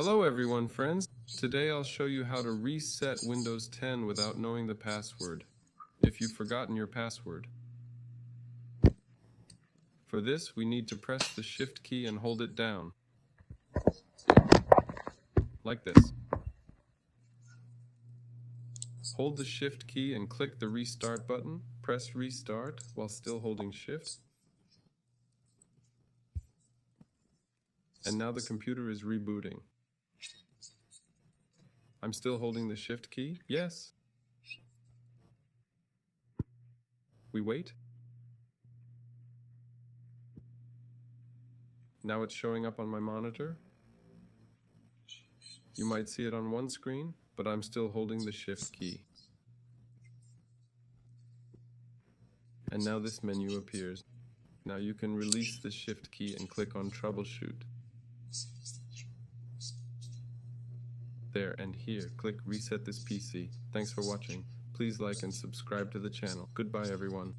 Hello everyone, friends. Today I'll show you how to reset Windows 10 without knowing the password, if you've forgotten your password. For this, we need to press the Shift key and hold it down, like this. Hold the Shift key and click the Restart button. Press Restart while still holding Shift. And now the computer is rebooting. I'm still holding the Shift key? Yes. We wait. Now it's showing up on my monitor. You might see it on one screen, but I'm still holding the Shift key. And now this menu appears. Now you can release the Shift key and click on Troubleshoot. There and here, click Reset this PC. Thanks for watching. Please like and subscribe to the channel. Goodbye everyone.